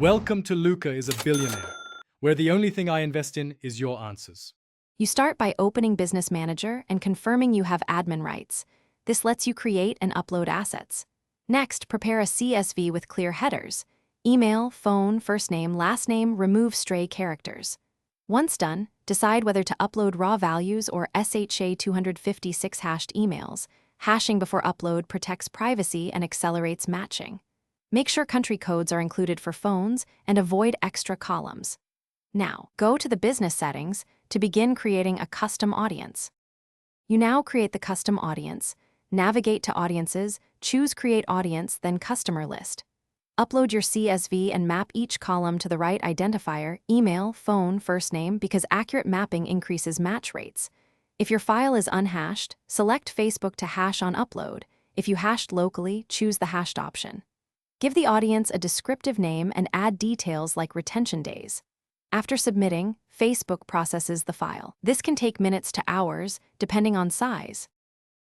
Welcome to Luca is a Billionaire, where the only thing I invest in is your answers. You start by opening Business Manager and confirming you have admin rights. This lets you create and upload assets. Next, prepare a CSV with clear headers. Email, phone, first name, last name, remove stray characters. Once done, decide whether to upload raw values or SHA-256 hashed emails. Hashing before upload protects privacy and accelerates matching. Make sure country codes are included for phones and avoid extra columns. Now, go to the business settings to begin creating a custom audience. You now create the custom audience, navigate to Audiences, choose Create Audience, then Customer List. Upload your CSV and map each column to the right identifier, email, phone, first name, because accurate mapping increases match rates. If your file is unhashed, select Facebook to hash on upload. If you hashed locally, choose the hashed option. Give the audience a descriptive name and add details like retention days. After submitting, Facebook processes the file. This can take minutes to hours, depending on size.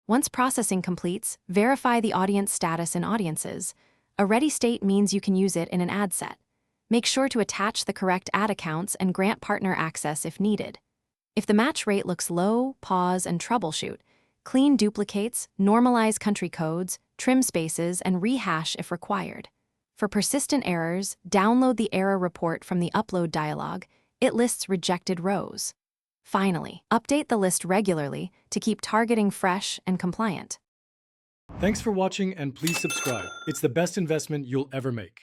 Once processing completes, verify the audience status in Audiences. A ready state means you can use it in an ad set. Make sure to attach the correct ad accounts and grant partner access if needed. If the match rate looks low, pause and troubleshoot. Clean duplicates, normalize country codes, trim spaces, and rehash if required. For persistent errors, download the error report from the upload dialog. It lists rejected rows. Finally, update the list regularly to keep targeting fresh and compliant. Thanks for watching and please subscribe. It's the best investment you'll ever make.